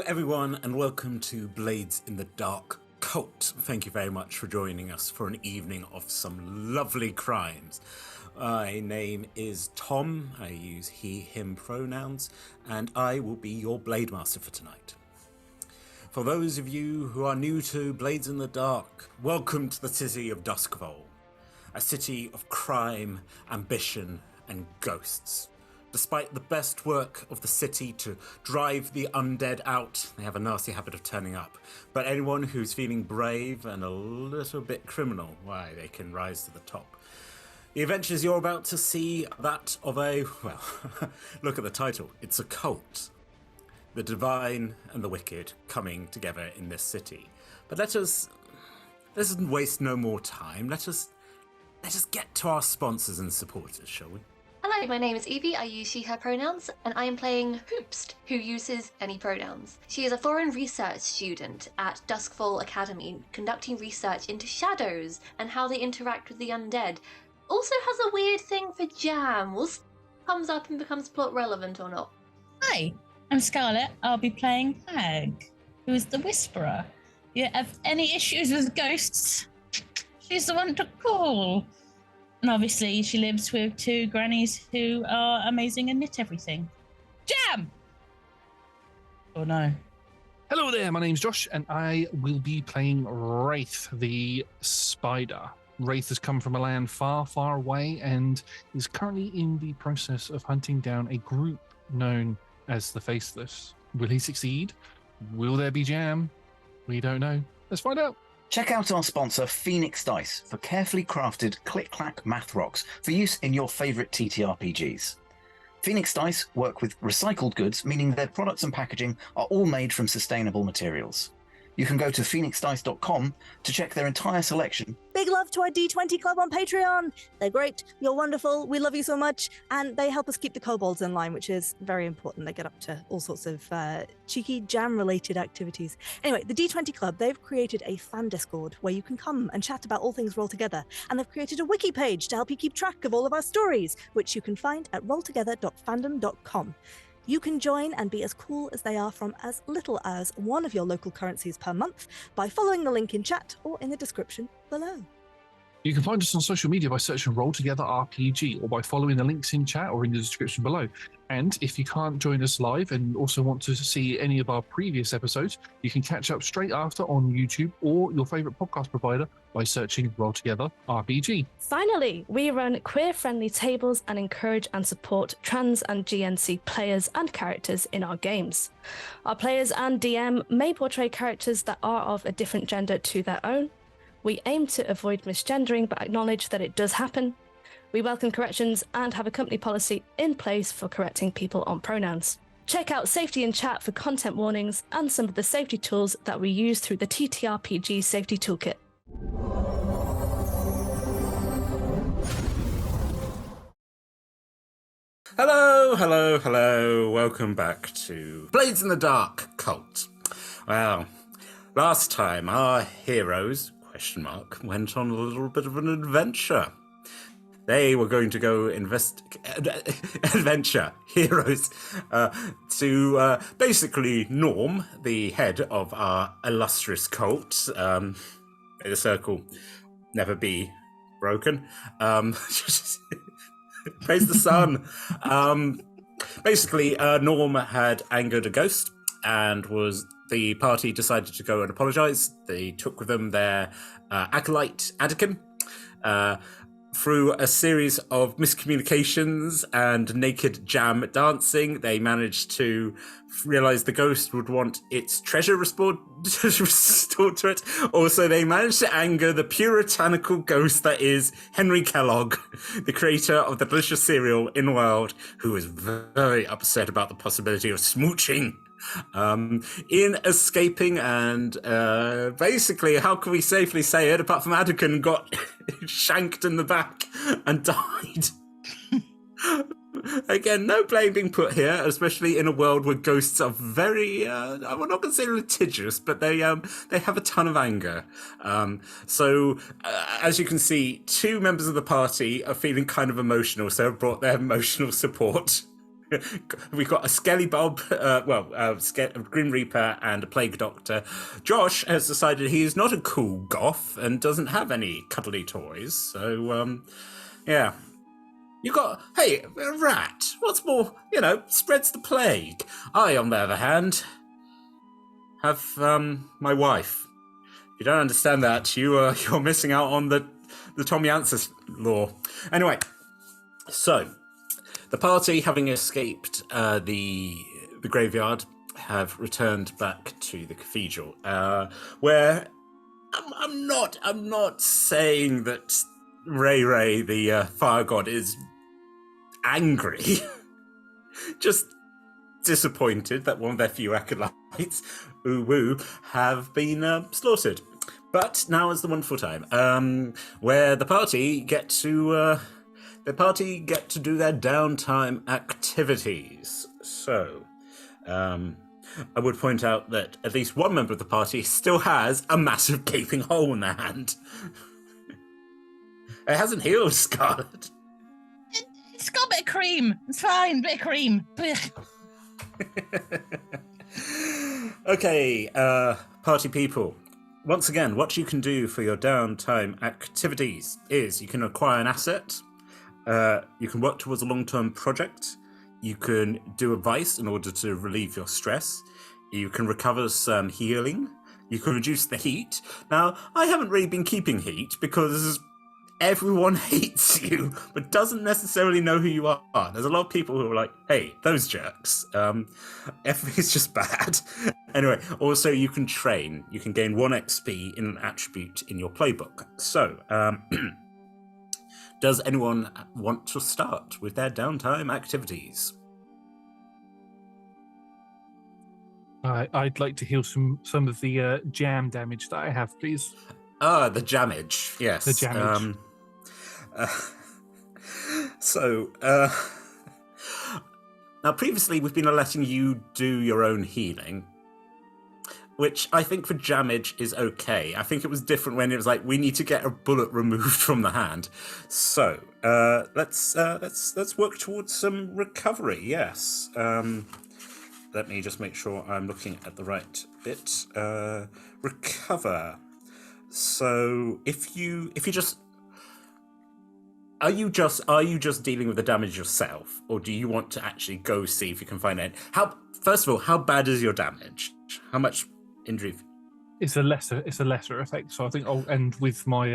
everyone, and welcome to Blades in the Dark Cult. Thank you very much for joining us for an evening of some lovely crimes. My name is Tom. I use he, him pronouns, and I will be your Blade Master for tonight. For those of you who are new to Blades in the Dark, welcome to the city of Doskvol, a city of crime, ambition, and ghosts. Despite the best work of the city to drive the undead out, they have a nasty habit of turning up. But anyone who's feeling brave and a little bit criminal, why, they can rise to the top. The adventures you're about to see, that of a, well, look at the title, it's a cult. The divine and the wicked coming together in this city. But let's waste no more time. Let us get to our sponsors and supporters, shall we? Hello, my name is Evie. I use she, her pronouns, and I am playing Hoopst, who uses any pronouns. She is a foreign research student at Doskvol Academy, conducting research into shadows and how they interact with the undead. Also has a weird thing for jam. We'll see if it comes up and becomes plot relevant or not. Hi, I'm Scarlett. I'll be playing Hag, who is the Whisperer. You have any issues with ghosts? She's the one to call. And obviously, she lives with two grannies who are amazing and knit everything. Jam! Oh no. Hello there, my name's Josh, and I will be playing Wraith, the Spider. Wraith has come from a land far, far away and is currently in the process of hunting down a group known as the Faceless. Will he succeed? Will there be jam? We don't know. Let's find out. Check out our sponsor, Phoenix Dice, for carefully crafted click-clack math rocks for use in your favourite TTRPGs. Phoenix Dice work with recycled goods, meaning their products and packaging are all made from sustainable materials. You can go to phoenixdice.com to check their entire selection. Big love to our D20 Club on Patreon. They're great. You're wonderful. We love you so much. And they help us keep the kobolds in line, which is very important. They get up to all sorts of cheeky jam-related activities. Anyway, the D20 Club, they've created a fan Discord where you can come and chat about all things Roll Together. And they've created a wiki page to help you keep track of all of our stories, which you can find at rolltogether.fandom.com. You can join and be as cool as they are from as little as one of your local currencies per month by following the link in chat or in the description below. You can find us on social media by searching Roll Together RPG or by following the links in chat or in the description below. And if you can't join us live and also want to see any of our previous episodes, you can catch up straight after on YouTube or your favourite podcast provider by searching Roll Together RPG. Finally, we run queer-friendly tables and encourage and support trans and GNC players and characters in our games. Our players and DM may portray characters that are of a different gender to their own. We aim to avoid misgendering but acknowledge that it does happen. We welcome corrections and have a company policy in place for correcting people on pronouns. Check out Safety in Chat for content warnings and some of the safety tools that we use through the TTRPG Safety Toolkit. Hello. Welcome back to Blades in the Dark Cult. Well, last time our heroes, went on a little bit of an adventure. They were going to go adventure heroes to basically Norm, the head of our illustrious cult. May the circle never be broken. Praise the sun. Basically, Norm had angered a ghost and the party decided to go and apologise. They took with them their acolyte, Anakin. Through a series of miscommunications and naked jam dancing, they managed to realise the ghost would want its treasure restored to it. Also, they managed to anger the puritanical ghost that is Henry Kellogg, the creator of the delicious cereal in the world, who was very upset about the possibility of smooching. In escaping and basically, how can we safely say it, apart from Anakin got shanked in the back and died. Again, no blame being put here, especially in a world where ghosts are very, I'm not going to say litigious, but they have a ton of anger. So as you can see, two members of the party are feeling kind of emotional, so have brought their emotional support We've got a Skelly Bob, a Grim Reaper, and a Plague Doctor. Josh has decided he's not a cool goth and doesn't have any cuddly toys. So, yeah. You got, hey, a rat. What's more, spreads the plague. I, on the other hand, have my wife. If you don't understand that, you're missing out on the Tommy Ansys law. Anyway, so the party, having escaped the graveyard, have returned back to the cathedral, where I'm not saying that Ray, the fire god, is angry, just disappointed that one of their few acolytes, have been slaughtered. But now is the wonderful time, where the party get to do their downtime activities. So, I would point out that at least one member of the party still has a massive gaping hole in their hand. It hasn't healed, Scarlet. It's got a bit of cream. It's fine, bit of cream. Okay, party people. Once again, what you can do for your downtime activities is you can acquire an asset, you can work towards a long-term project, you can do advice in order to relieve your stress, you can recover some healing, you can reduce the heat. Now, I haven't really been keeping heat because everyone hates you, but doesn't necessarily know who you are. There's a lot of people who are like, hey, those jerks. Everything's just bad. Anyway, also you can train. You can gain 1 XP in an attribute in your playbook. So, does anyone want to start with their downtime activities? I'd like to heal some of the jam damage that I have, please. The jamage, yes. The jamage. Now previously we've been letting you do your own healing, which I think for damage is okay. I think it was different when it was like, we need to get a bullet removed from the hand. So let's work towards some recovery. Yes. Let me just make sure I'm looking at the right bit. Recover. So if you just are you just dealing with the damage yourself, or do you want to actually go see if you can find it? First of all, how bad is your damage? How much injury? It's a lesser effect. So I think I'll end with my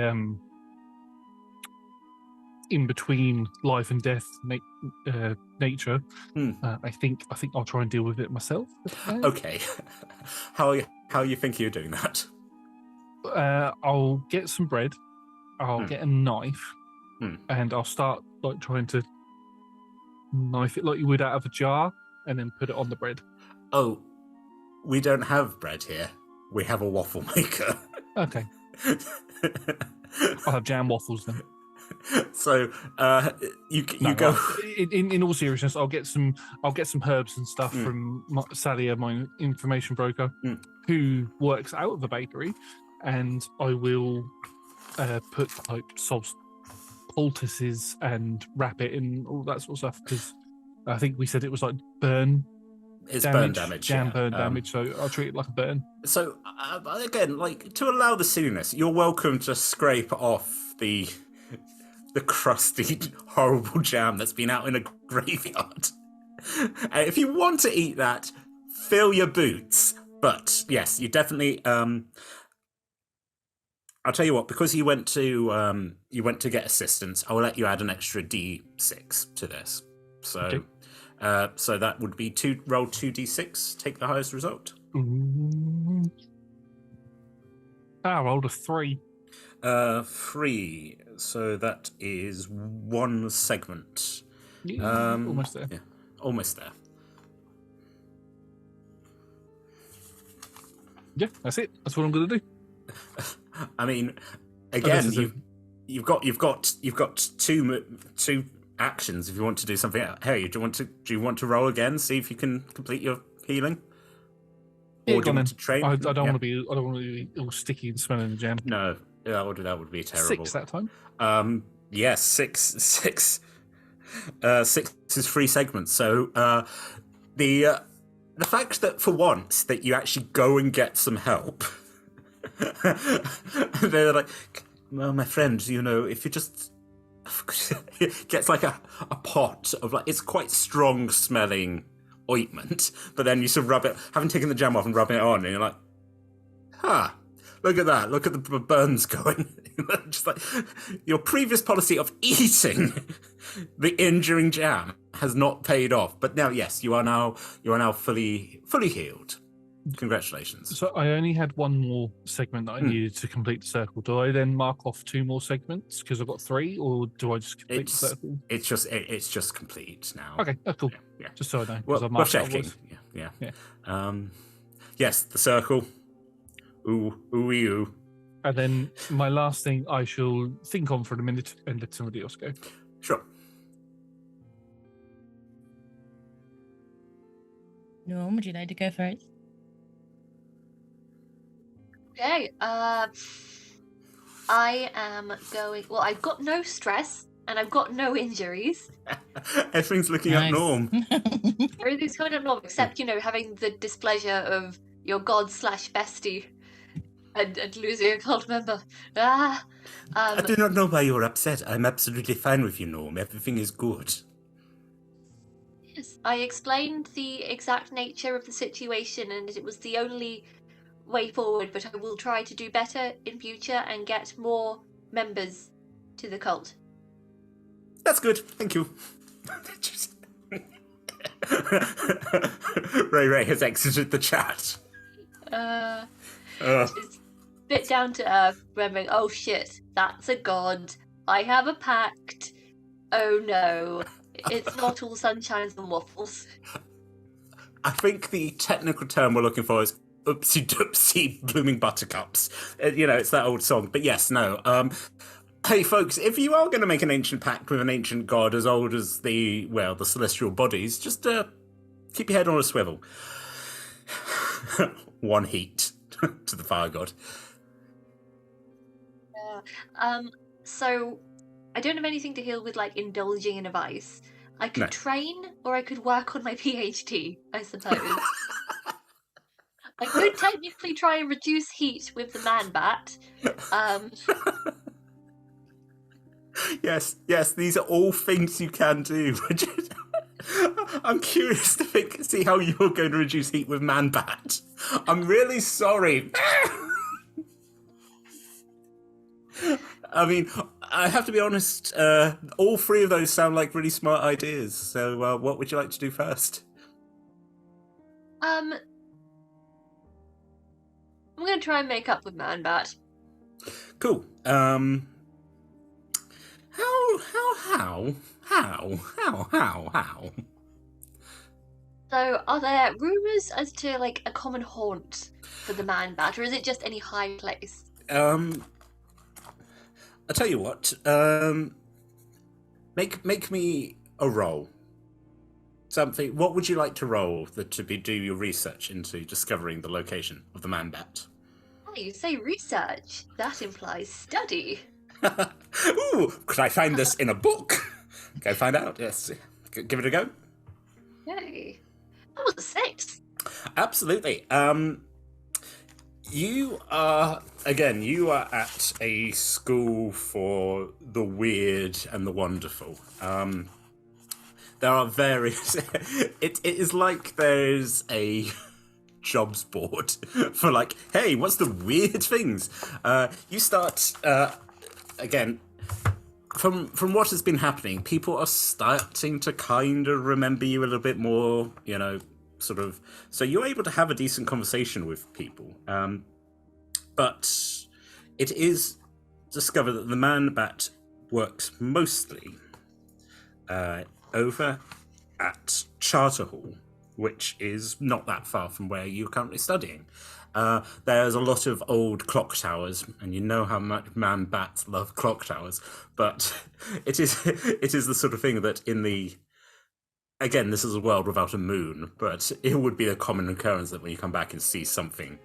in between life and death nature. I think I'll try and deal with it myself. Okay. How you think you're doing that? I'll get some bread. I'll get a knife, and I'll start like trying to knife it like you would out of a jar, and then put it on the bread. Oh, we don't have bread here. We have a waffle maker. Okay. I'll have jam waffles then. So you go. In all seriousness, I'll get some herbs and stuff from Salia, my information broker, who works out of the bakery, and I will put like poultices and wrap it in all that sort of stuff, because I think we said it was like burn. It's damage, burn damage, jam burn damage. So I'll treat it like a burn. So again, like, to allow the silliness, you're welcome to scrape off the crusty, horrible jam that's been out in a graveyard. If you want to eat that, fill your boots. But yes, you definitely. I'll tell you what, because you went to get assistance, I will let you add an extra D6 to this. So, okay. So that would be roll 2d6, take the highest result. I rolled a 3. 3. So that is 1 segment. Yeah, almost there. Yeah, almost there. Yeah, that's it. That's what I'm going to do. I mean, again, you've got two actions if you want to do something else. Hey, do you want to roll again? See if you can complete your healing. Or do you want to train? I don't want to be all sticky and smelling the jam. No, that would be terrible. 6 that time. Yes, 6. 6 is 3 segments. So the fact that for once that you actually go and get some help, they're like, well, my friend, if you just it gets like a pot of like, it's quite strong smelling ointment, but then you sort of rub it, having taken the jam off and rubbing it on, and you're like, look at that, look at the burns going. Just like your previous policy of eating the injuring jam has not paid off, but now, yes, you are now fully healed. Congratulations. So I only had one more segment that I needed to complete the circle. Do I then mark off 2 more segments because I've got 3, or do I just complete the circle? It's just complete now. Okay, that's cool. Yeah. Just so I know. Well, I've we're marked checking. Yeah. Yes, the circle. Ooh. And then my last thing I shall think on for a minute and let somebody else go. Sure. Norm, would you like to go first? Okay, I am going... Well, I've got no stress, and I've got no injuries. Everything's looking up norm. Everything's coming up norm, except, having the displeasure of your god/bestie and losing a cult member. I do not know why you're upset. I'm absolutely fine with you, Norm. Everything is good. Yes, I explained the exact nature of the situation, and it was the only way forward, but I will try to do better in future and get more members to the cult. That's good, thank you. Ray has exited the chat. It's a bit down to earth, remembering, oh shit, that's a god. I have a pact. Oh no, it's not all sunshines and waffles. I think the technical term we're looking for is oopsie doopsie blooming buttercups. It's that old song. But yes, no. Hey, folks, if you are going to make an ancient pact with an ancient god as old as the celestial bodies, just keep your head on a swivel. One heat to the fire god. So I don't have anything to heal with, like, indulging in a vice. I could train, or I could work on my PhD, I suppose. I could technically try and reduce heat with the man bat. Yes, these are all things you can do. I'm curious to see how you're going to reduce heat with man bat. I'm really sorry. I mean, I have to be honest, all 3 of those sound like really smart ideas. So what would you like to do first? I'm going to try and make up with Man Bat. Cool. How? So, are there rumours as to, like, a common haunt for the Man Bat, or is it just any high place? I'll tell you what. Make me a roll. Something. What would you like to roll do your research into discovering the location of the man bat? Oh, you say research. That implies study. Ooh, could I find this in a book? Go find out. Yes, give it a go. Yay! That was a 6. Absolutely. You are at a school for the weird and the wonderful. There are various... It is like there's a jobs board for like, hey, what's the weird things? You start, again, from what has been happening, people are starting to kind of remember you a little bit more, sort of... So you're able to have a decent conversation with people. But it is discovered that the man bat works mostly... over at Charter Hall, which is not that far from where you're currently studying. There's a lot of old clock towers, and you know how much man bats love clock towers, but it is the sort of thing that again, this is a world without a moon, but it would be a common occurrence that when you come back and see something,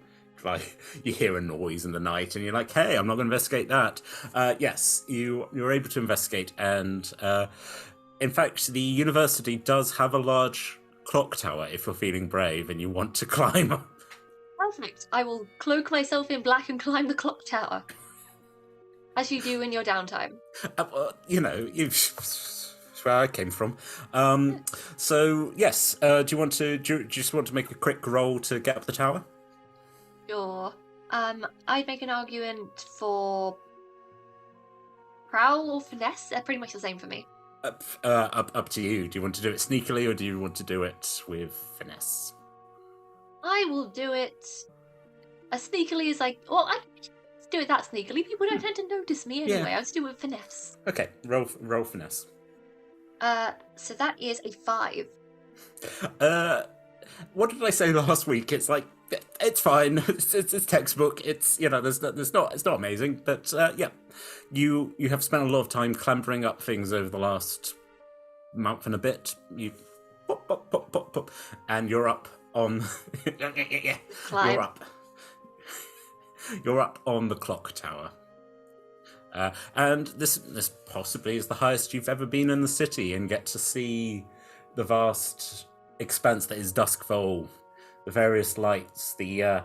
like you hear a noise in the night and you're like, hey, I'm not going to investigate that. Yes, you're able to investigate, and In fact, the university does have a large clock tower if you're feeling brave and you want to climb. Perfect. I will cloak myself in black and climb the clock tower. As you do in your downtime. It's where I came from. So, yes, do you just want to make a quick roll to get up the tower? Sure. I'd make an argument for prowl or finesse. They're pretty much the same for me. Up to you. Do you want to do it sneakily or do you want to do it with finesse? I will do it as sneakily as I... Well, I can do it that sneakily. People don't tend to notice me anyway. Yeah. I'll just do it with finesse. Okay, roll finesse. So that is a 5. What did I say last week? It's like, it's fine. It's textbook. It's, it's not amazing. But, yeah, you have spent a lot of time clambering up things over the last month and a bit. You pop, pop, pop, pop, pop, and you're up on... Climb. You're up on the clock tower. And this possibly is the highest you've ever been in the city and get to see the vast expanse that is Doskvol, the various lights, the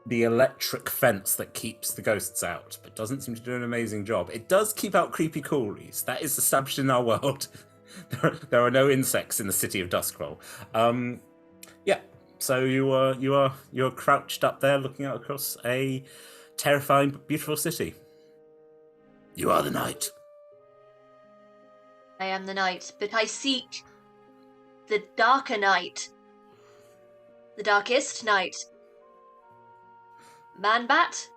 electric fence that keeps the ghosts out, but doesn't seem to do an amazing job. It does keep out creepy crawlies. That is established in our world. There are no insects in the city of Doskvol. Yeah, so you're crouched up there looking out across a terrifying but beautiful city. You are the night. I am the night, but I seek the darker night. The darkest night. Man-bat?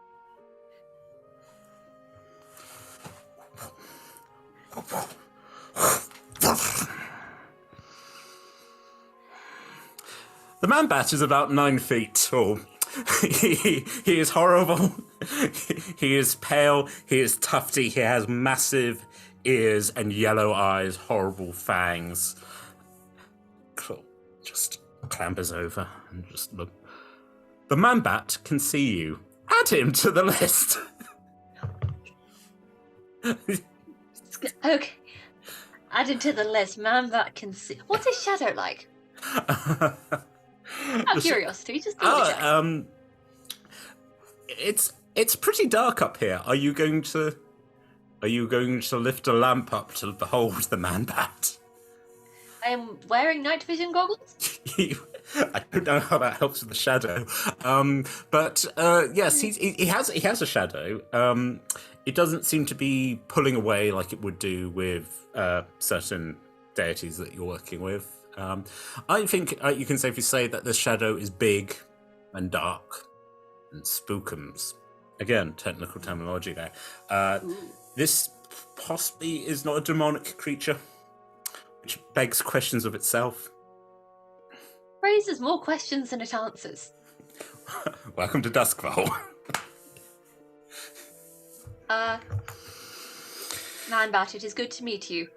The man-bat is about 9 feet tall. He is horrible. He is pale. He is tufty. He has massive ears and yellow eyes, horrible fangs. Just clambers over and just look. The man-bat can see you. Add him to the list. Okay. Add him to the list. Man-bat can see. What's his shadow like? Out of curiosity, just it's pretty dark up here. Are you going to lift a lamp up to behold the man-bat? I am wearing night vision goggles. I don't know how that helps with the shadow, but yes, he has a shadow. It doesn't seem to be pulling away like it would do with certain deities that you're working with. I think you can safely say that the shadow is big and dark and spookums. Again, technical terminology there. This possibly is not a demonic creature, which begs questions of itself. Raises more questions than it answers. Welcome to Doskvol. Man-bat, it is good to meet you.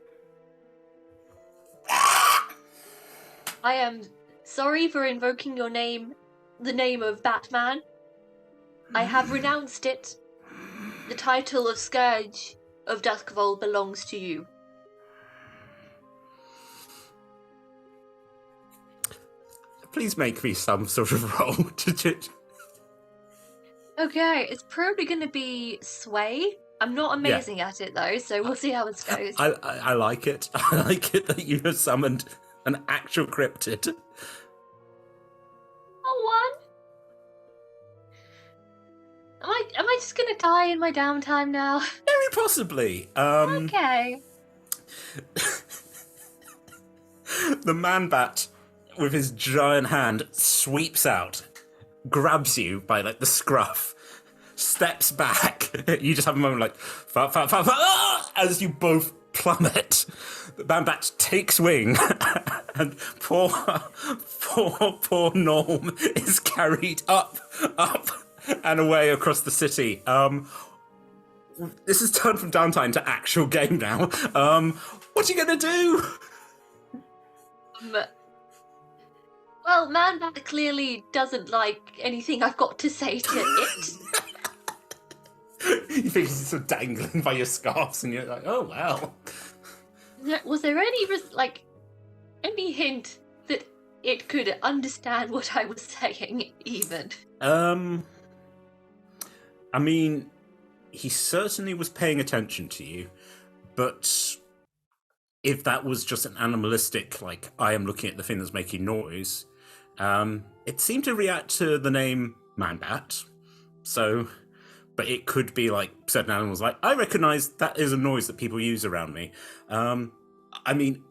I am sorry for invoking your name, the name of Batman. I have renounced it. The title of Scourge of Doskvol belongs to you. Please make me some sort of roll. Okay, it's probably going to be Sway. I'm not amazing at it though, so we'll see how it goes. I like it. I like it that you have summoned an actual cryptid. Oh, 1? Am I just gonna die in my downtime now? Very possibly. Okay. The man-bat, with his giant hand, sweeps out, grabs you by the scruff, steps back. You just have a moment as you both plummet. The man-bat takes wing, and poor Norm is carried up, and away across the city. This has turned from downtime to actual game now. What are you gonna do? Well, Man-Bat clearly doesn't like anything I've got to say to it. You think he's sort of dangling by your scarves, and you're like, oh, well. Was there any hint that it could understand what I was saying, even? I mean, he certainly was paying attention to you, but if that was just an animalistic, like, I am looking at the thing that's making noise, it seemed to react to the name Man-Bat. So, but it could be like certain animals, like, I recognize that is a noise that people use around me. I mean,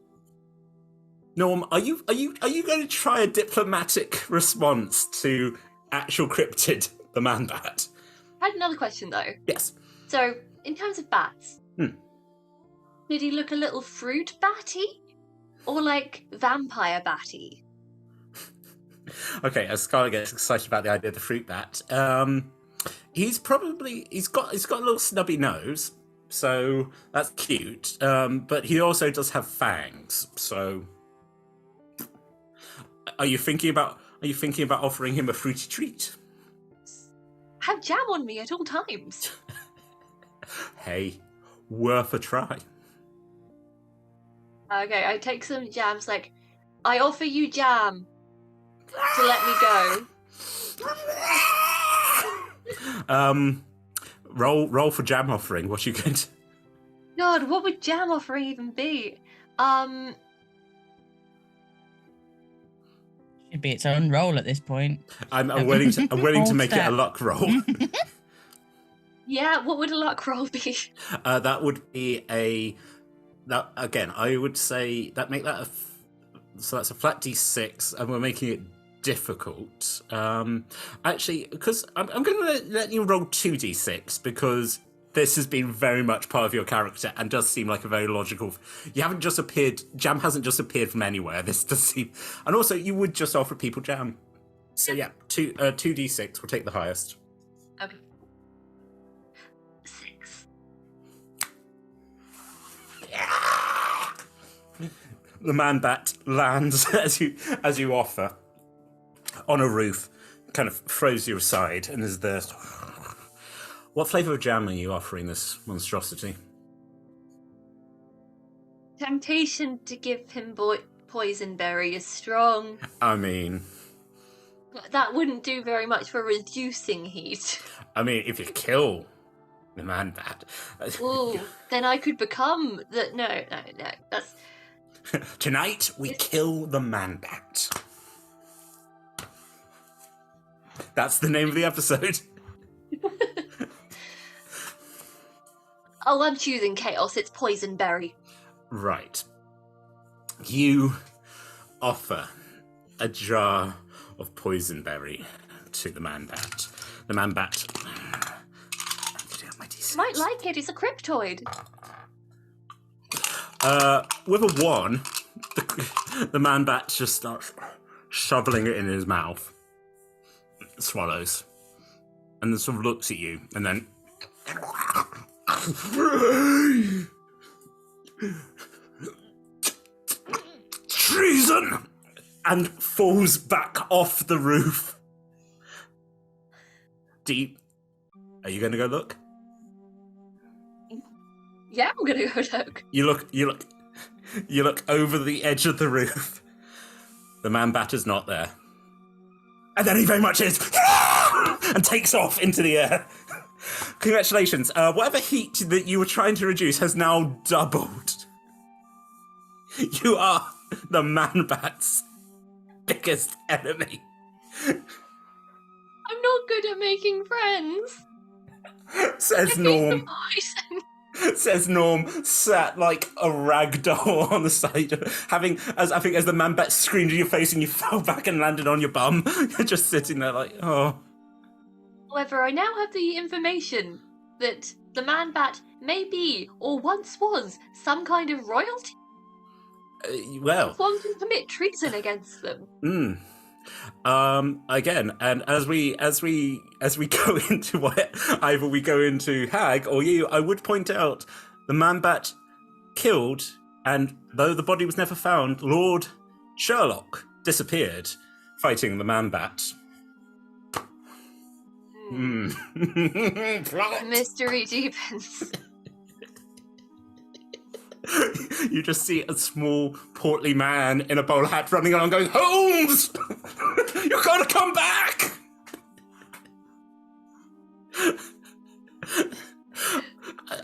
Norm, are you going to try a diplomatic response to actual cryptid, the Man-Bat? I had another question, though. Yes. So, in terms of bats, did he look a little fruit batty? Or like vampire batty? Okay, as Scarlet gets excited about the idea of the fruit bat, he's got a little snubby nose, so that's cute. But he also does have fangs. So, are you thinking about offering him a fruity treat? Have jam on me at all times. Hey, worth a try. Okay, I take some jams. Like, I offer you jam to let me go. Roll for jam offering. What you going to? God, what would jam offering even be? Should be its own roll at this point. I'm willing to make it a luck roll. Yeah, what would a luck roll be? That would be I would say that make that so that's a flat d6, and we're making it difficult. Actually, because I'm going to let you roll 2d6 because this has been very much part of your character and does seem like a very logical. You haven't just appeared. Jam hasn't just appeared from anywhere. This does seem, and also you would just offer people jam. So yeah, 2d6. We'll take the highest. Okay. 6. The Man-Bat lands as you offer on a roof, kind of throws you aside, and is there. What flavour of jam are you offering this monstrosity? Temptation to give him poison berry is strong. I mean, that wouldn't do very much for reducing heat. I mean, if you kill the Man-Bat, ooh, then I could become the no. That's tonight we kill the Man-Bat. That's the name of the episode. Oh, I'm choosing chaos. It's poison berry. Right. You offer a jar of poison berry to the Man-Bat. The Man-Bat. Might like it. It's a cryptoid. With a 1, the Man-Bat just starts shoveling it in his mouth. Swallows. And then sort of looks at you, and then. Treason! And falls back off the roof. Are you going to go look? Yeah, I'm gonna go look. You look over the edge of the roof. The Man-Bat is not there. And then he very much is, and takes off into the air. Congratulations. Whatever heat that you were trying to reduce has now doubled. You are the Man-Bat's biggest enemy. I'm not good at making friends. Says Norm. Says Norm, sat like a rag doll on the side, as the Man-Bat screamed in your face and you fell back and landed on your bum. You're just sitting there like, oh. However, I now have the information that the Man-Bat may be, or once was, some kind of royalty. Well, one can commit treason against them. Again, and as we go into either we go into Hag or you, I would point out the Man-Bat killed, and though the body was never found, Lord Sherlock disappeared fighting the Man-Bat. Mystery deepens. You just see a small, portly man in a bowler hat running along going, Holmes! You've got to come back!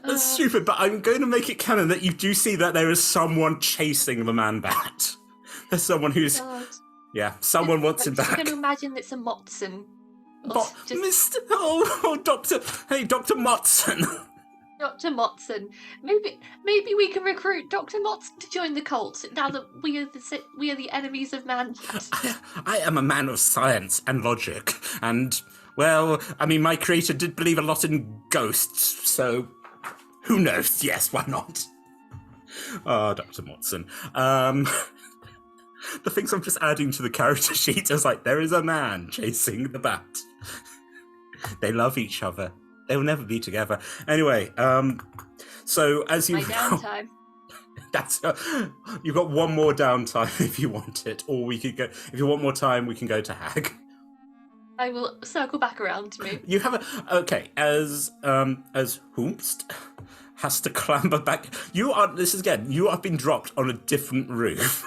That's stupid, but I'm going to make it canon that you do see that there is someone chasing the man-bat. There's someone who's... God. Yeah, someone wants him back. I'm going to imagine it's a Motson. Mr. Doctor... Hey, Dr. Motson. Dr. Motson. Maybe we can recruit Dr. Motson to join the cult now that we are the enemies of man-bat. I am a man of science and logic, and, well, I mean, my creator did believe a lot in ghosts, so who knows? Yes, why not? Oh, Dr. Motson. The things I'm just adding to the character sheet is like, there is a man chasing the bat. They love each other. They'll never be together. Anyway, so as you My downtime. That's you've got one more downtime if you want it, or we could go. If you want more time, we can go to Hag. I will circle back around to me. You have as Hoomst has to clamber back. You have been dropped on a different roof.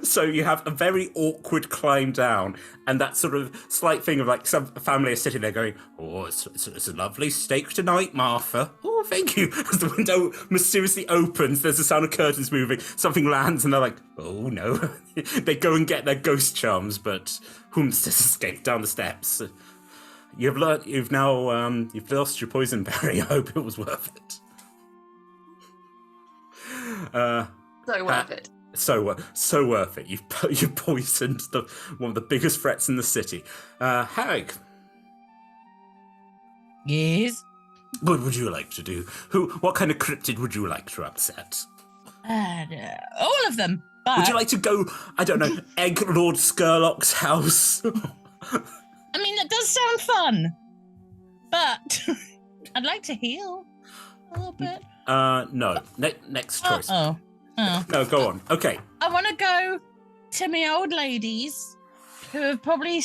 So you have a very awkward climb down, and that sort of slight thing of like some family are sitting there going, oh, it's a lovely steak tonight, Martha. Oh, thank you. As the window mysteriously opens, there's the sound of curtains moving, something lands, and they're like, oh no. They go and get their ghost charms, but Hoomst has escaped down the steps. You've lost your poison berry. I hope it was worth it. So worth it. So worth it. You've poisoned one of the biggest threats in the city. Hag. Yes? What would you like to do? What kind of cryptid would you like to upset? All of them. But... Would you like to go, I don't know, egg Lord Skurlock's house? I mean, that does sound fun. But I'd like to heal a little bit. No. Next choice. Oh. No, go on. Okay. I want to go to my old ladies who have probably...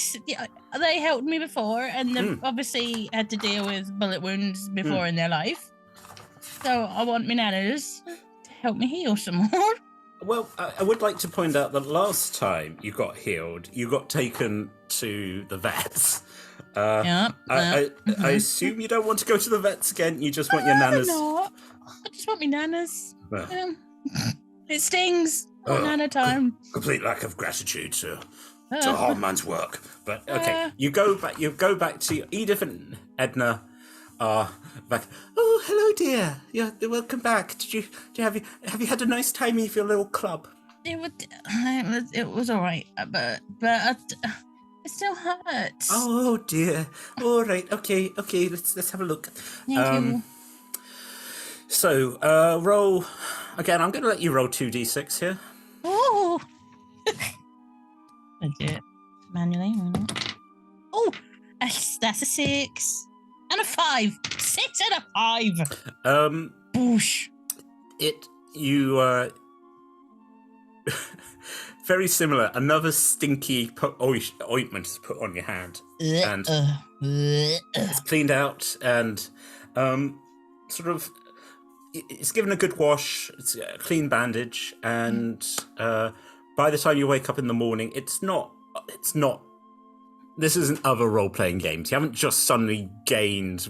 They helped me before, and they've obviously had to deal with bullet wounds before in their life. So I want my nanas to help me heal some more. Well, I would like to point out that last time you got healed, you got taken to the vets. I assume you don't want to go to the vets again. You just want your nanas. I just want my nanas. It stings. Nana time. Complete lack of gratitude to a hard man's work. But okay, you go back to Edith and Edna. Back. Oh, hello, dear. Yeah, welcome back. Have you had a nice time with your little club? It was all right, but it still hurts. Oh dear. All right. Okay. Let's have a look. Thank you. So, roll again. I'm going to let you roll 2d6 here. Oh. I do it manually. Oh, that's a 6 and a 5. 6 and a 5. Boosh. Very similar. Another stinky ointment is put on your hand, and it's cleaned out, and sort of it's given a good wash. It's a clean bandage, and by the time you wake up in the morning, it's not. This isn't other role-playing games. You haven't just suddenly gained,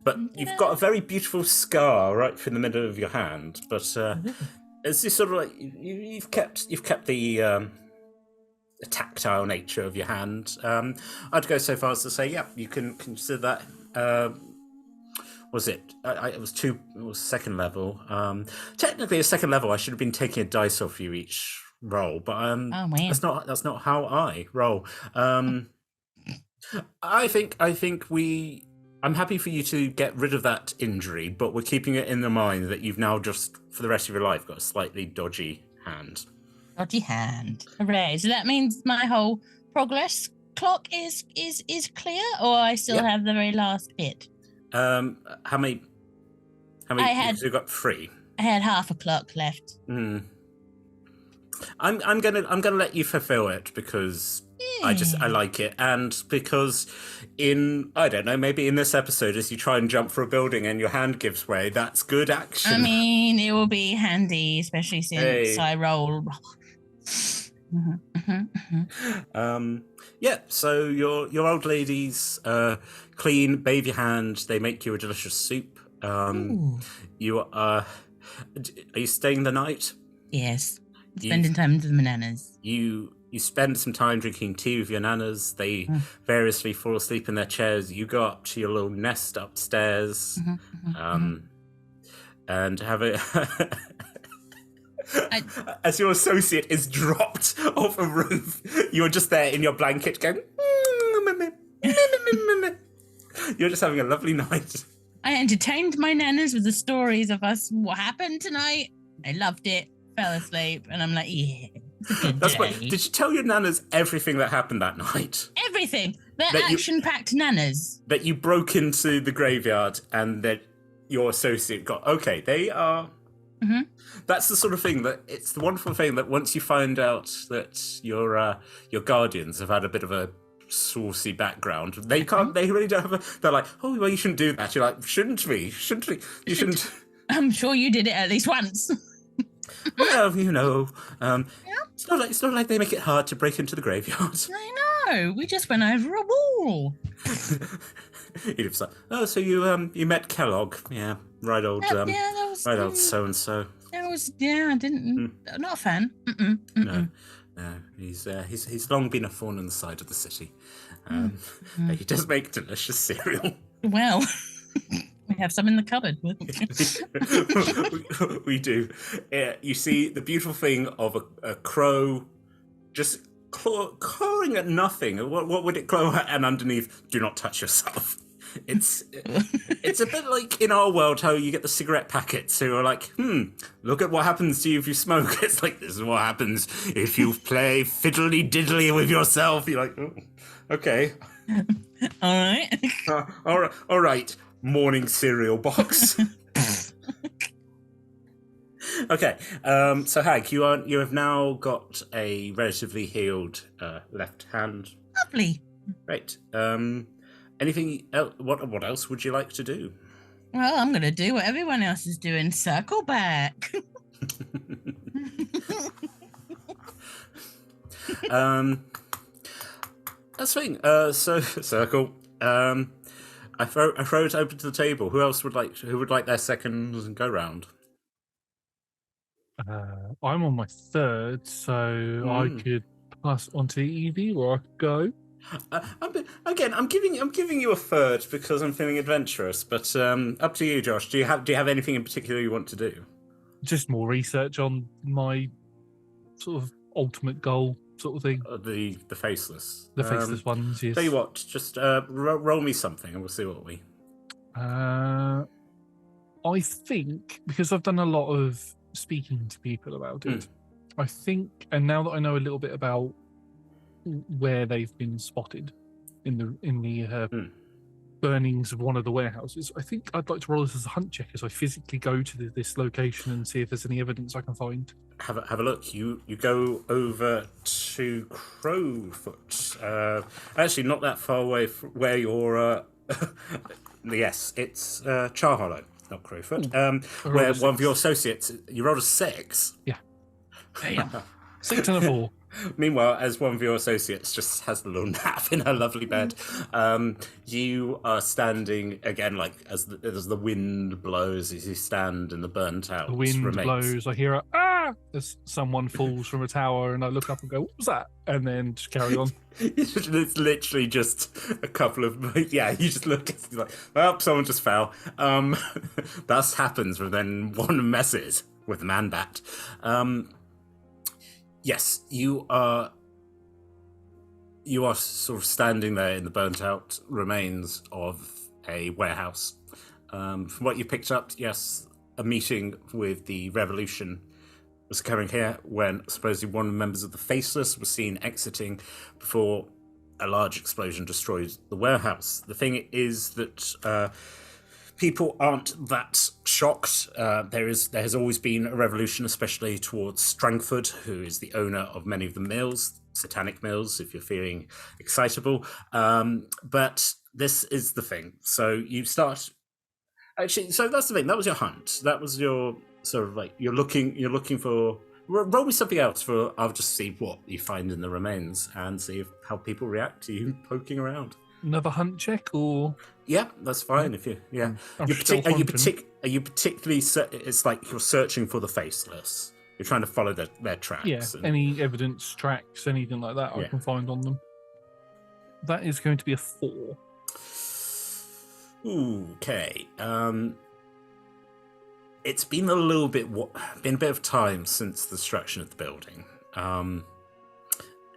but you've got a very beautiful scar right through the middle of your hand. But it's just sort of like you've kept the tactile nature of your hand. I'd go so far as to say, yeah, you can consider that. Was it? It was second level. Technically, a second level. I should have been taking a dice off you each roll, but that's not how I roll. I think I'm happy for you to get rid of that injury, but we're keeping it in the mind that you've now just for the rest of your life got a slightly dodgy hand. Dodgy hand. Hooray! So that means my whole progress clock is clear, or I still have the very last bit. How many? You got 3. I had half a clock left. I'm gonna let you fulfill it because I like it. And because I don't know, maybe in this episode, as you try and jump for a building and your hand gives way, that's good action. I mean, it will be handy, especially since I roll. Yeah, so your old ladies clean, bathe your hand, they make you a delicious soup. You are you staying the night? Yes. Spending time with my nanas. You spend some time drinking tea with your nanas. They variously fall asleep in their chairs. You go up to your little nest upstairs and have a... As your associate is dropped off a roof, you're just there in your blanket going... You're just having a lovely night. I entertained my nanas with the stories of what happened tonight. I loved it. Fell asleep, and I'm like, yeah, it's a good day. Did you tell your nanas everything that happened that night? Everything. They're action-packed nanas. That you broke into the graveyard and that your associate got... Okay, they are... That's the sort of thing it's the wonderful thing that once you find out that your guardians have had a bit of a saucy background, they really don't have they're like, oh, well, you shouldn't do that. You're like, shouldn't we? You shouldn't... I'm sure you did it at least once. Well, it's not like they make it hard to break into the graveyard. I know. We just went over a wall. Edith's like, oh, so you met Kellogg? Yeah, right old old so and so. That was I didn't. Not a fan. No, he's long been a thorn in the side of the city. He does make delicious cereal. Well. We have some in the cupboard. We do. You see the beautiful thing of a crow just clawing at nothing. What would it claw at? And underneath, do not touch yourself. It's a bit like in our world how you get the cigarette packets who are like, look at what happens to you if you smoke. It's like, this is what happens if you play fiddly diddly with yourself. You're like, oh, okay. All right. All right. Morning cereal box. Okay, so Hag, you have now got a relatively healed left hand. Lovely. Right. Anything else? What else would you like to do? Well, I'm going to do what everyone else is doing. Circle back. That's the thing. So circle. I throw it open to the table. Who would like their second go round? I'm on my third, so I could pass on to Evie, or I could go. I'm giving you a third because I'm feeling adventurous. But up to you, Josh. Do you have anything in particular you want to do? Just more research on my sort of ultimate goal, sort of thing. The faceless. The faceless ones, yes. Tell you what, just roll me something and we'll see what we... I think, because I've done a lot of speaking to people about it, I think, and now that I know a little bit about where they've been spotted in the burnings of one of the warehouses, I think I'd like to roll this as a hunt check as I physically go to this location and see if there's any evidence I can find. Have a look. You go over to Crowfoot. Actually, not that far away from where you're. Yes, it's Char Hollow, not Crowfoot. Where one of your associates, you rolled a 6. Yeah. Damn. 6 and a 4. Meanwhile, as one of your associates just has a little nap in her lovely bed, you are standing again, like as the wind blows, as you stand in the burnt out. The wind blows. I hear as someone falls from a tower, and I look up and go, "What was that?" And then just carry on. It's literally just a couple of you just look at it like, well, someone just fell. That happens when then one messes with the man bat. Yes, you are sort of standing there in the burnt-out remains of a warehouse. From what you picked up, yes, a meeting with the Revolution was occurring here when supposedly one of the members of the Faceless was seen exiting before a large explosion destroyed the warehouse. The thing is that people aren't that shocked. There has always been a revolution, especially towards Strangford, who is the owner of many of the mills, satanic mills, if you're feeling excitable. But this is the thing. So you start. Actually, so that's the thing. That was your hunt. That was your sort of like you're looking for. Roll me something else for. I'll just see what you find in the remains and see how people react to you poking around. Another hunt check, or Yeah, that's fine. If you, yeah, I'm are still you hunting. are you particularly? It's like you're searching for the faceless. You're trying to follow their tracks. Yeah, and- any evidence, tracks, anything like that I Yeah. can find on them. That is going to be a 4. Okay. It's been a little bit of time since the destruction of the building,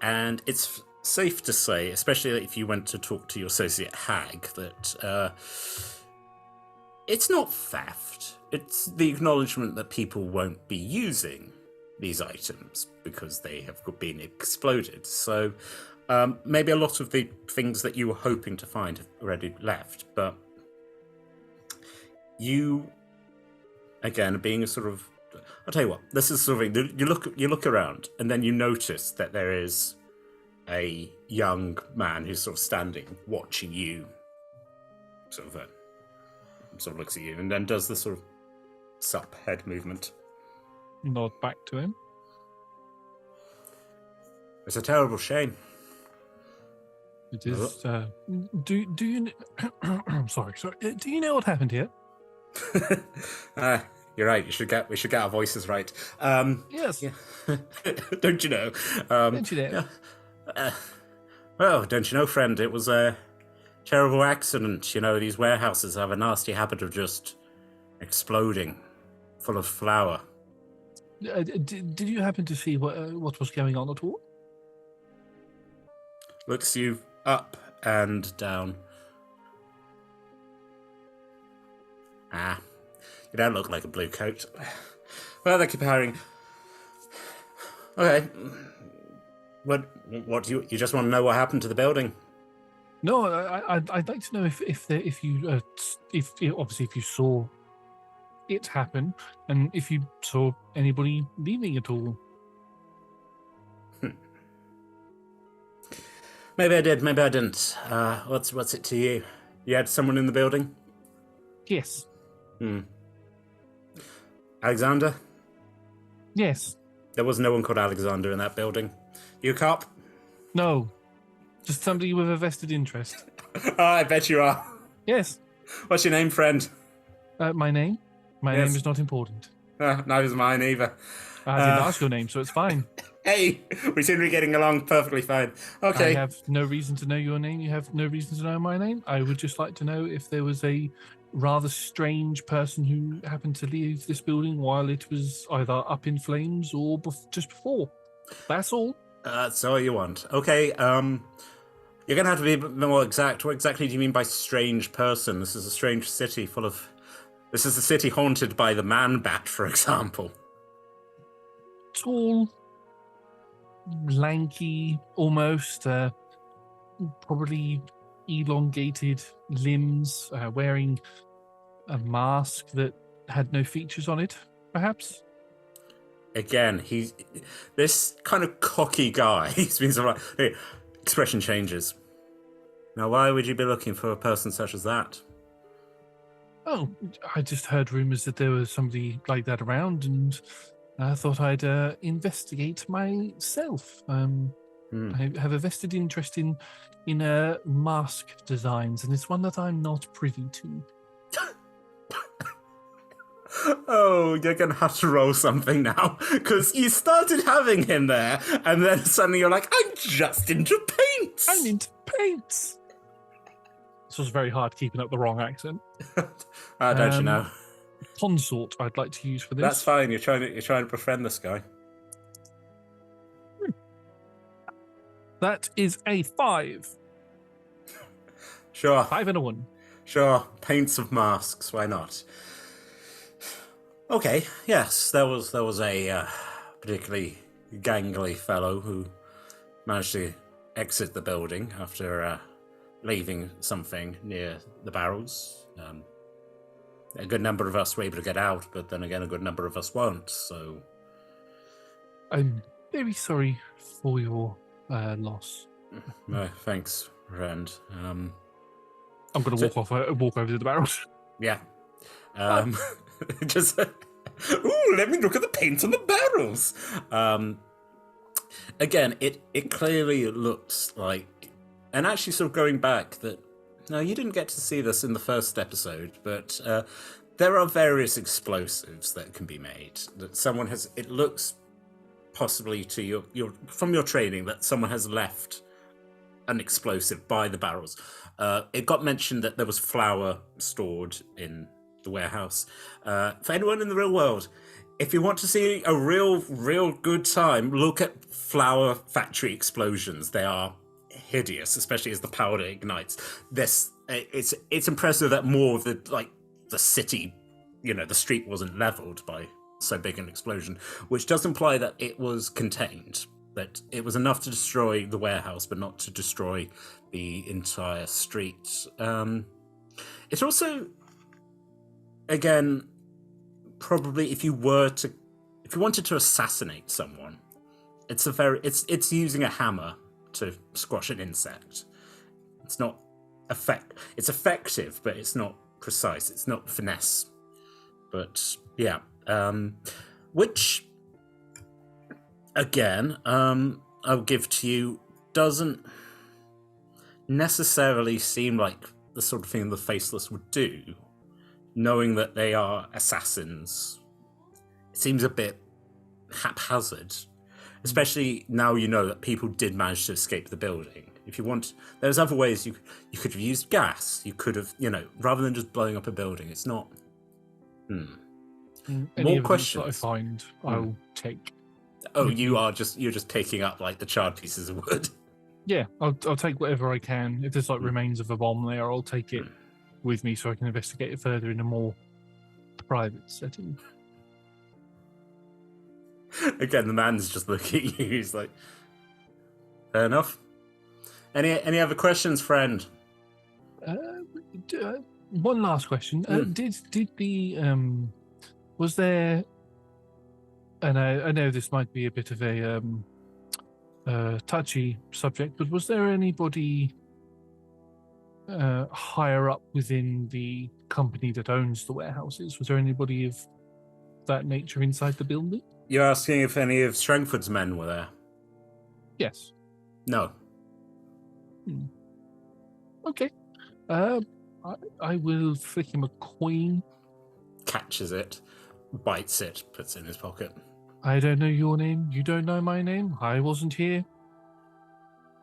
and it's safe to say, especially if you went to talk to your associate Hag, that it's not theft. It's the acknowledgement that people won't be using these items because they have been exploded. So maybe a lot of the things that you were hoping to find have already left, but you, again, being a sort of, I'll tell you what, this is sort of, you look around and then you notice that there is a young man who's sort of standing, watching you, sort of looks at you and then does the sort of sup head movement. Nod back to him. It's a terrible shame. It is. Do you? sorry. Do you know what happened here? You're right. We should get our voices right. Yes. Yeah. Don't you know? Don't you know? Yeah. Well, don't you know, friend? It was a terrible accident. You know, these warehouses have a nasty habit of just exploding, full of flour. Did you happen to see what was going on at all? Looks you up and down. You don't look like a blue coat. Well, they keep hiring. Okay. What do you just want to know what happened to the building? No, I'd like to know if you saw it happen, and if you saw anybody leaving at all. Maybe I did, maybe I didn't. What's it to you? You had someone in the building? Yes. Alexander? Yes. There was no one called Alexander in that building. You a cop? No. Just somebody with a vested interest. Oh, I bet you are. Yes. What's your name, friend? My name? My Yes. name is not important. Neither's mine either. I didn't ask your name, so it's fine. Hey, we seem to be getting along perfectly fine. Okay. I have no reason to know your name. You have no reason to know my name. I would just like to know if there was a rather strange person who happened to leave this building while it was either up in flames or just before. That's all. That's all you want. Okay, you're going to have to be a bit more exact. What exactly do you mean by strange person? This is a strange city full of... This is a city haunted by the man-bat, for example. Tall, lanky, almost, probably elongated limbs, wearing a mask that had no features on it, perhaps. Again, he's this kind of cocky guy. He's been sort of like, expression changes. Now, why would you be looking for a person such as that? Oh, I just heard rumors that there was somebody like that around, and I thought I'd investigate myself. I have a vested interest in mask designs, and it's one that I'm not privy to. Oh, you're going to have to roll something now, because you started having him there, and then suddenly you're like, I'm just into paints! I'm into paints! This was very hard keeping up the wrong accent. Don't you know? Consort I'd like to use for this. That's fine, you're trying to befriend this guy. That is a 5. Sure. 5 and a 1. Sure, paints of masks, why not? Okay, yes, there was a particularly gangly fellow who managed to exit the building after leaving something near the barrels. A good number of us were able to get out, but then again, a good number of us won't, so... I'm very sorry for your loss. No, thanks, friend. I'm going to walk over to the barrels. Yeah. Just... Ooh, let me look at the paint on the barrels! Again, it clearly looks like... And actually sort of going back that... No, you didn't get to see this in the first episode, but there are various explosives that can be made. That someone has... It looks possibly to your from your training that someone has left an explosive by the barrels. It got mentioned that there was flour stored in the warehouse. For anyone in the real world, if you want to see a real good time, look at flour factory explosions. They are hideous, especially as the powder ignites. It's impressive that more of the city, the street wasn't leveled by so big an explosion, which does imply that it was contained, that it was enough to destroy the warehouse, but not to destroy the entire street. It's also, again, probably if you wanted to assassinate someone, it's using a hammer to squash an insect. It's not it's effective, but it's not precise. It's not finesse. But yeah, which again, I'll give to you, doesn't necessarily seem like the sort of thing the Faceless would do, knowing that they are assassins. It seems a bit haphazard, especially now you know that people did manage to escape the building. If you want, there's other ways you could have used gas. You could have, rather than just blowing up a building. It's not. Any More questions that I find, I'll take. Oh, you're just picking up like the charred pieces of wood. Yeah, I'll take whatever I can. If there's remains of a bomb there, I'll take it with me so I can investigate it further in a more private setting. Again, the man's just looking at you. He's like, fair enough. Any other questions, friend? One last question. Did the was there? And I know this might be a bit of a touchy subject, but was there anybody higher up within the company that owns the warehouses? Was there anybody of that nature inside the building? You're asking if any of Strangford's men were there? Yes. No. Okay. I will flick him a coin. Catches it, bites it, puts it in his pocket. I don't know your name. You don't know my name. I wasn't here.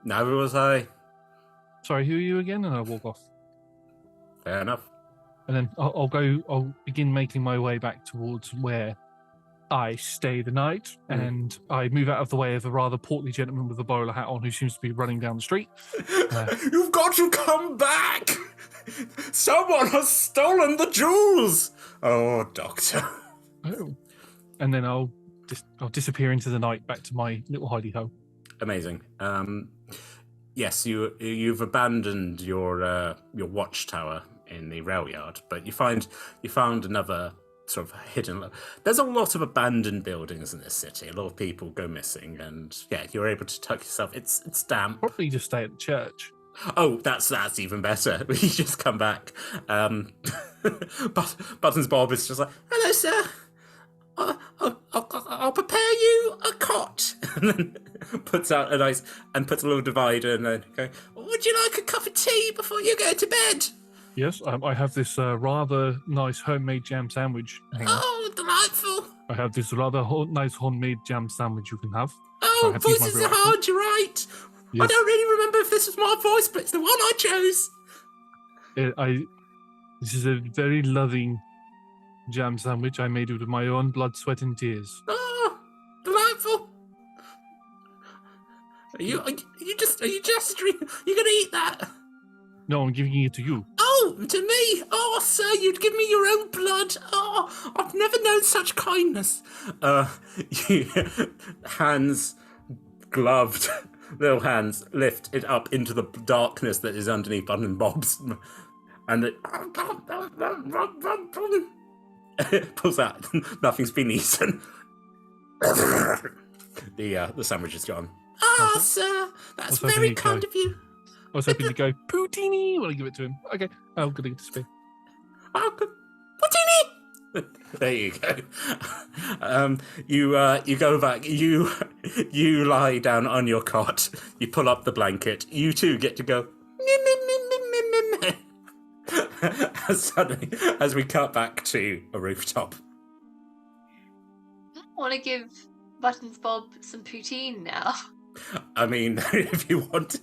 Neither was I. Sorry, who are you again? And I'll walk off. Fair enough. And then I'll begin making my way back towards where I stay the night, and I move out of the way of a rather portly gentleman with a bowler hat on who seems to be running down the street. You've got to come back! Someone has stolen the jewels! Oh, Doctor. Oh. And then I'll disappear into the night back to my little hidey-ho. Amazing. Yes, you've abandoned your watchtower in the rail yard, but you found another sort of hidden. There's a lot of abandoned buildings in this city. A lot of people go missing, and yeah, you're able to tuck yourself. It's damp. Probably just stay at the church. Oh, that's even better. You just come back. Buttons Bob is just like, hello, sir. I'll prepare you a cot, and then puts out puts a little divider, and then go, would you like a cup of tea before you go to bed? Yes, I have this rather nice homemade jam sandwich. Oh, delightful! I have this rather nice homemade jam sandwich you can have. Oh, voices are hard, you're right. Yes. I don't really remember if this was my voice, but it's the one I chose. This is a very loving jam sandwich I made with my own blood, sweat, and tears. Oh, delightful! Are you gonna eat that? No, I'm giving it to you. Oh, to me? Oh, sir, you'd give me your own blood. Oh, I've never known such kindness. Hands gloved, little hands lift it up into the darkness that is underneath Button and Bob's And it pulls out. Nothing's been eaten. The sandwich is gone. Ah, sir, that's very kind of you. I was hoping to go poutine when I give it to him. Okay. Oh, good to speak. Oh, good. Poutine! There you go. You go back. You lie down on your cot. You pull up the blanket. You too get to go. Suddenly, as we cut back to a rooftop. I want to give Buttons Bob some poutine now. I mean, if you want.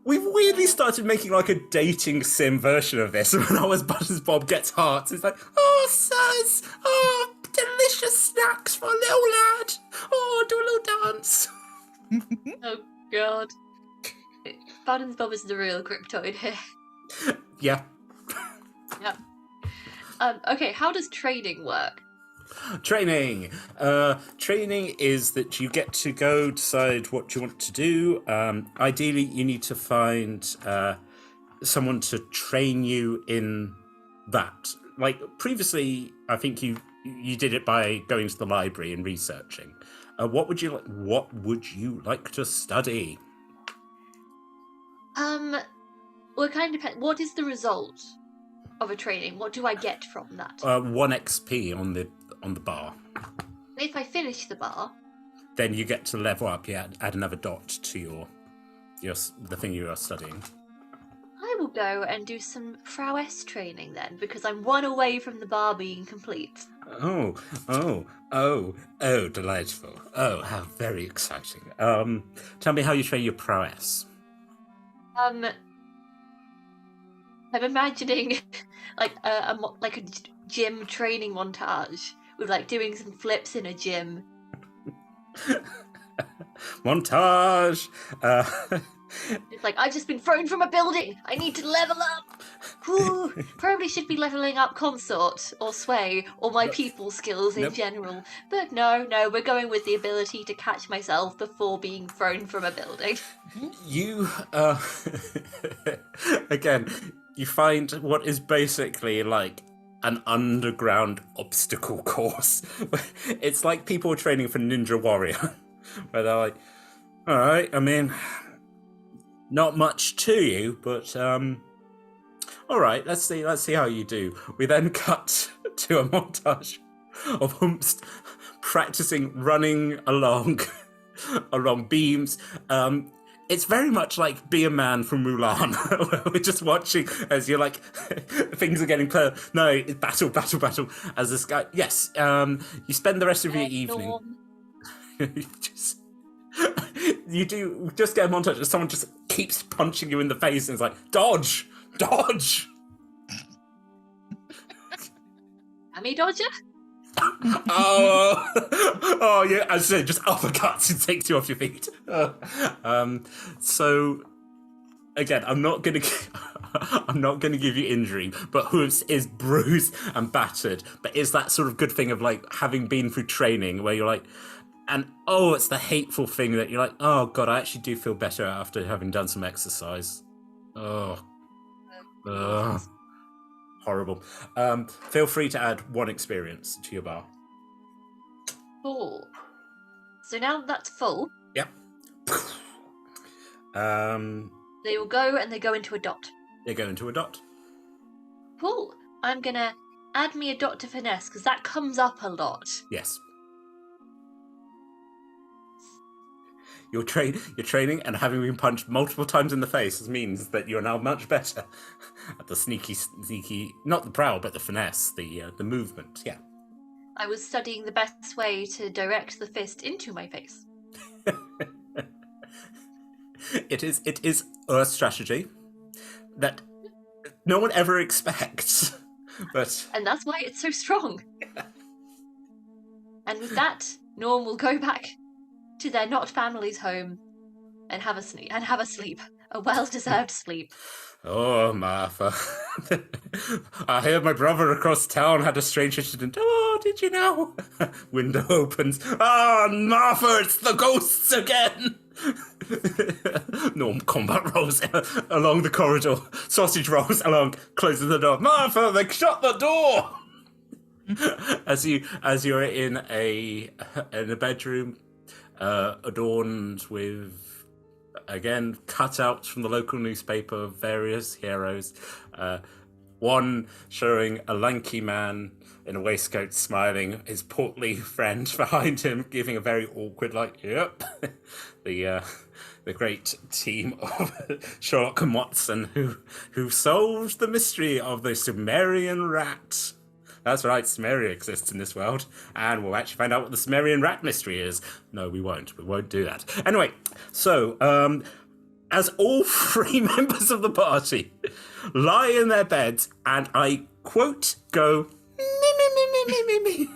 We've weirdly started making like a dating sim version of this. When I was Buttons Bob gets hearts, it's like, oh, sirs, oh, delicious snacks for a little lad. Oh, do a little dance. Oh, God. Buttons Bob is the real cryptoid here. Yeah. Yeah. Okay, how does training work? Training. Training is that you get to go decide what you want to do. Ideally, you need to find someone to train you in that. Like previously, I think you did it by going to the library and researching. What would you like to study? Well, it kind of depends. What is the result of a training? What do I get from that? 1 XP on the bar. If I finish the bar, then you get to level up. Yeah, add another dot to the thing you are studying. I will go and do some prowess training then, because I'm 1 away from the bar being complete. Oh, delightful. Oh, how very exciting. Tell me how you train your prowess. I'm imagining like a gym training montage with like doing some flips in a gym. Montage. It's like, I've just been thrown from a building. I need to level up. Whew. Probably should be leveling up consort or sway or my people skills in general. But no, we're going with the ability to catch myself before being thrown from a building. You, again, you find what is basically like an underground obstacle course. It's like people training for Ninja Warrior, where they're like, all right, I mean, not much to you, but all right, let's see how you do. We then cut to a montage of Humst practicing running along beams. It's very much like Be a Man from Mulan. We're just watching as you're like, things are getting clear. No, it's battle. As this guy, yes, you spend the rest of your evening. You do just get a montage as someone just keeps punching you in the face and it's like, dodge. Hammy Dodger? Oh yeah, as I said, just uppercuts and takes you off your feet. So again, I'm not gonna give you injury, but Hooves is bruised and battered. But it's that sort of good thing of like having been through training where you're like, and it's the hateful thing that you're like, oh god, I actually do feel better after having done some exercise. Horrible. Feel free to add 1 experience to your bar. Cool. So now that's full. Yep. They will go and they go into a dot. They go into a dot. Cool. I'm gonna add me a dot to finesse because that comes up a lot. Yes. You're training, and having been punched multiple times in the face means that you're now much better at the sneaky, not the prowl, but the finesse, the movement. Yeah. I was studying the best way to direct the fist into my face. It is a strategy that no one ever expects, and that's why it's so strong. And with that, Norm will go back to their not family's home and have a sleep, a well-deserved sleep. Oh, Martha. I heard my brother across town had a strange incident. Oh, did you know? Window opens. Oh, Martha, it's the ghosts again. Norm combat rolls along the corridor. Sausage rolls along, closes the door. Martha, they shut the door. As you're in a bedroom, adorned with, again, cutouts from the local newspaper of various heroes. One showing a lanky man in a waistcoat smiling, his portly friend behind him giving a very awkward, like, yep. The great team of Sherlock and Watson who solved the mystery of the Sumerian rat. That's right, Sumerian exists in this world, and we'll actually find out what the Sumerian rat mystery is. No, we won't. We won't do that. Anyway, so, as all three members of the party lie in their beds, and I quote, go, me.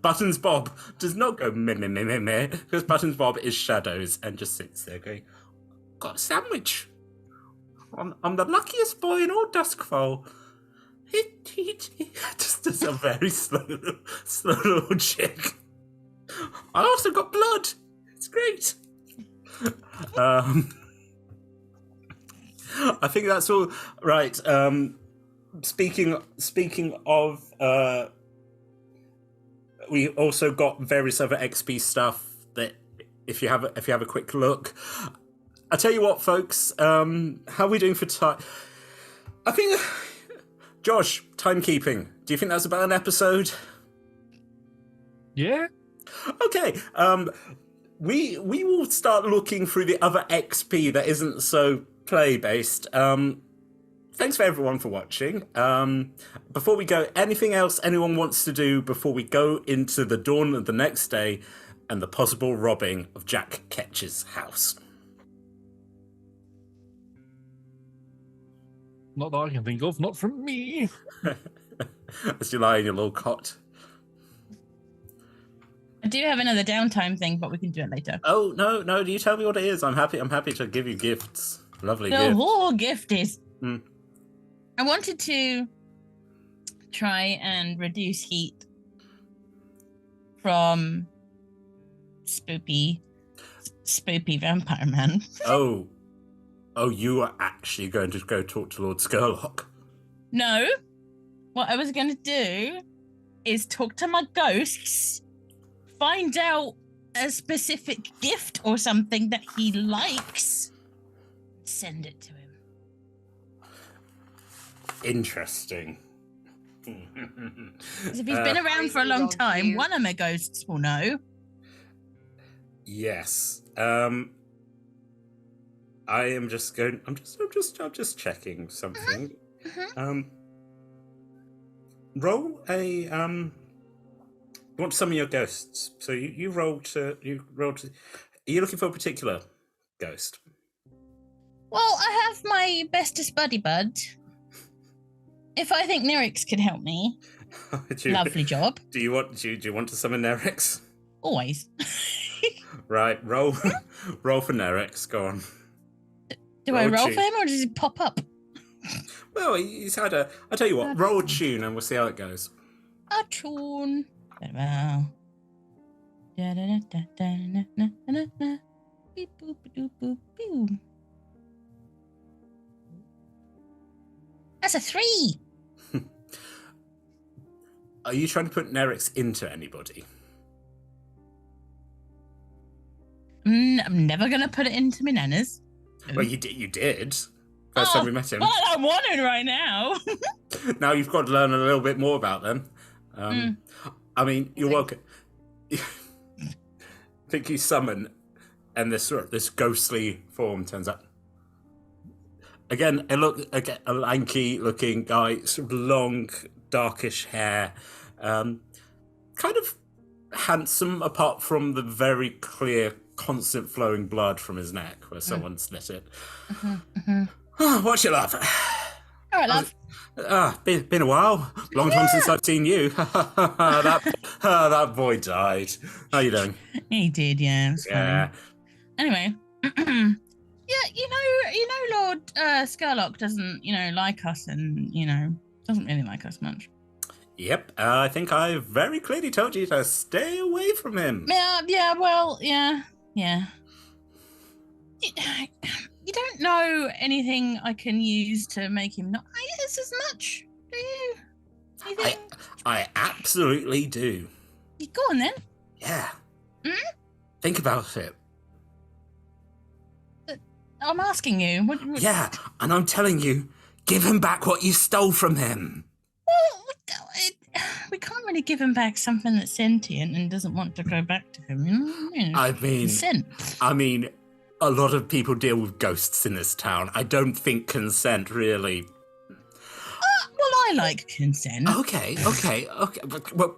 Buttons Bob does not go me, because Buttons Bob is shadows and just sits there going, got a sandwich. I'm the luckiest boy in all Doskvol. He just does a very slow little chick. I also got blood. It's great. I think that's all right. Speaking of, we also got various other XP stuff that if you have a quick look. I tell you what, folks. How are we doing for time? I think, Josh, timekeeping. Do you think that's about an episode? Yeah. Okay. We will start looking through the other XP that isn't so play-based. Thanks for everyone for watching. Before we go, anything else anyone wants to do before we go into the dawn of the next day and the possible robbing of Jack Ketch's house? Not that I can think of. Not from me. As you lie in your little cot. I do have another downtime thing, but we can do it later. Oh, no, do you tell me what it is? I'm happy to give you gifts. Lovely The gifts. whole gift is... I wanted to try and reduce heat from spoopy vampire man. Oh, you are actually going to go talk to Lord Skurlock? No. What I was going to do is talk to my ghosts, find out a specific gift or something that he likes, send it to him. Interesting. Because if he's been around for a long time, one of my ghosts will know. Yes. I am just going. I'm just checking something. Roll a You want to summon your ghosts? So you roll to. Are you looking for a particular ghost? Well, I have my bestest buddy bud. If I think Nerix could help me, lovely job. Do you want to summon Nerix? Always. Right, roll for Nerix. Go on. Do I roll for him or does he pop up? Well, he's had a. I tell you what, roll a tune and we'll see how it goes. A tune. Wow. That's a 3. Are you trying to put Nerix into anybody? I'm never going to put it into my nanas. Well, you did. First time we met him. Well, I'm wanted right now. Now you've got to learn a little bit more about them. I mean, you're welcome. I think you summon, and this ghostly form turns up. Again, a lanky-looking guy, sort of long, darkish hair, kind of handsome, apart from the very clear, constant flowing blood from his neck where someone slit it. What's your love? All right, love. Been a while. Long time since I've seen you. That boy died. How you doing? He did, yeah. It was funny. Anyway, yeah, you know, Lord Skurlock doesn't, like us, and doesn't really like us much. Yep, I think I very clearly told you to stay away from him. Yeah, well, yeah. Yeah. You don't know anything I can use to make him not hate us as much, do you? I absolutely do. You go on then. Yeah. Think about it. I'm asking you. What... Yeah, and I'm telling you, give him back what you stole from him. Well, we can't really give him back something that's sentient and doesn't want to go back to him. You know what I mean? Consent. I mean, a lot of people deal with ghosts in this town. I don't think consent really. Well, I like consent. Okay. Well,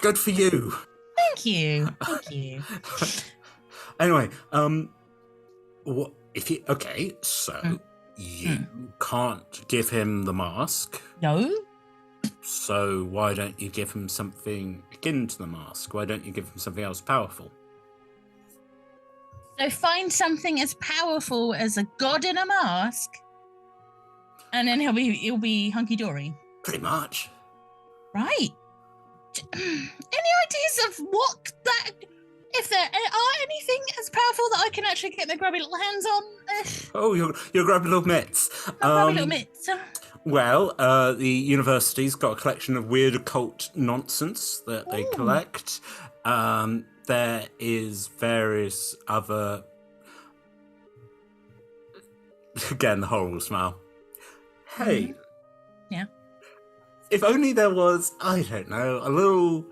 good for you. Thank you. Anyway, what if you? Okay, so you can't give him the mask. No. So why don't you give him something akin to the mask? Why don't you give him something else powerful? So find something as powerful as a god in a mask, and then he'll be hunky dory. Pretty much. Right. Any ideas of what that? If there are anything as powerful that I can actually get my grubby little hands on? Oh, your grubby little mitts. Grubby little mitts. Well, the university's got a collection of weird occult nonsense that they collect. There is various other... Again, the horrible smile. Hey. Yeah. If only there was, I don't know, a little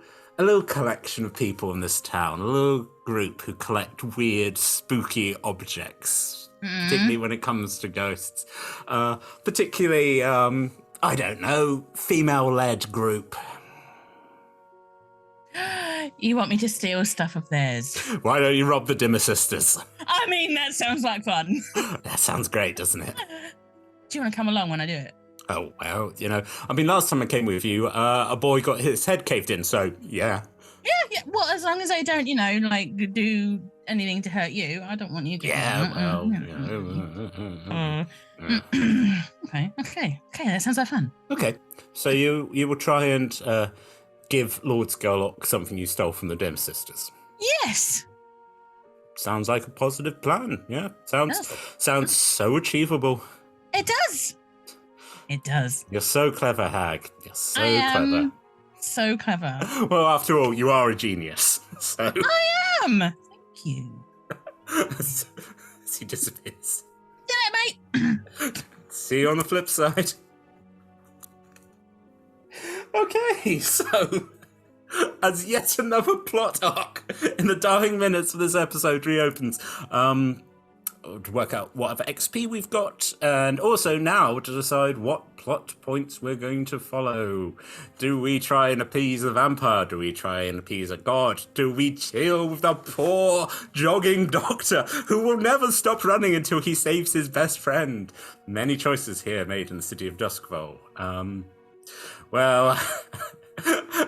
collection of people in this town, a little group who collect weird, spooky objects, particularly when it comes to ghosts. Particularly, I don't know, female-led group. You want me to steal stuff of theirs? Why don't you rob the Dimmer sisters? I mean, that sounds like fun. That sounds great, doesn't it? Do you want to come along when I do it? Oh, well, last time I came with you, a boy got his head caved in, so, yeah. Yeah, well, as long as I don't, do anything to hurt you, I don't want you to... Okay, that sounds like fun. Okay, so you will try and give Lord Scarlock something you stole from the Dim Sisters. Yes! Sounds like a positive plan, yeah. Sounds so achievable. It does! It does. You're so clever, Hag. You're so clever. So clever. Well, after all, you are a genius. So I am! Thank you. As he disappears. Did it, mate? See you on the flip side. Okay, so as yet another plot arc in the dying minutes of this episode reopens, to work out whatever XP we've got, and also now to decide what plot points we're going to follow. Do we try and appease the vampire? Do we try and appease a god? Do we chill with the poor jogging doctor who will never stop running until he saves his best friend? Many choices here made in the city of Doskvol. Well,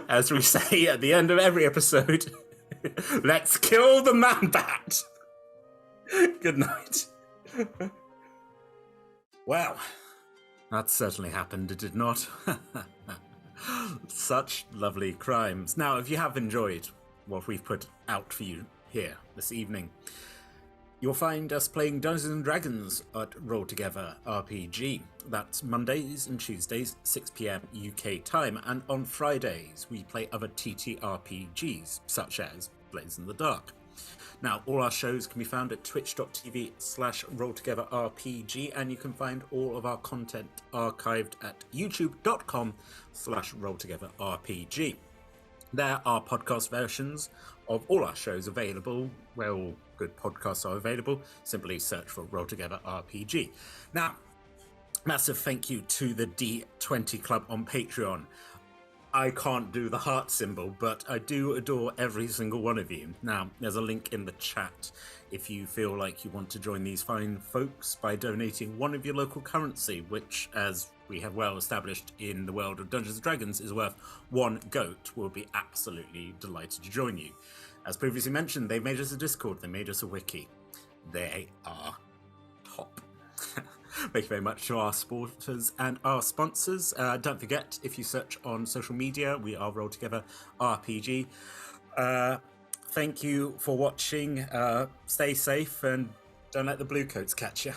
as we say at the end of every episode, let's kill the man-bat! Good night. Well, that certainly happened, did it not? Such lovely crimes. Now, if you have enjoyed what we've put out for you here this evening, you'll find us playing Dungeons and Dragons at Roll Together RPG. That's Mondays and Tuesdays, 6 PM UK time, and on Fridays we play other TTRPGs, such as Blades in the Dark. Now, all our shows can be found at twitch.tv/rolltogetherrpg, and you can find all of our content archived at youtube.com/rolltogetherrpg. There are podcast versions of all our shows available, where all good podcasts are available. Simply search for Roll Together RPG. Now, massive thank you to the D20 Club on Patreon. I can't do the heart symbol, but I do adore every single one of you. Now, there's a link in the chat if you feel like you want to join these fine folks by donating one of your local currency, which, as we have well established in the world of Dungeons & Dragons, is worth 1 goat. We'll be absolutely delighted to join you. As previously mentioned, they made us a Discord, they made us a wiki. They are top. Thank you very much to our supporters and our sponsors. Don't forget, if you search on social media, we are Roll Together RPG. thank you for watching. Stay safe and don't let the blue coats catch you.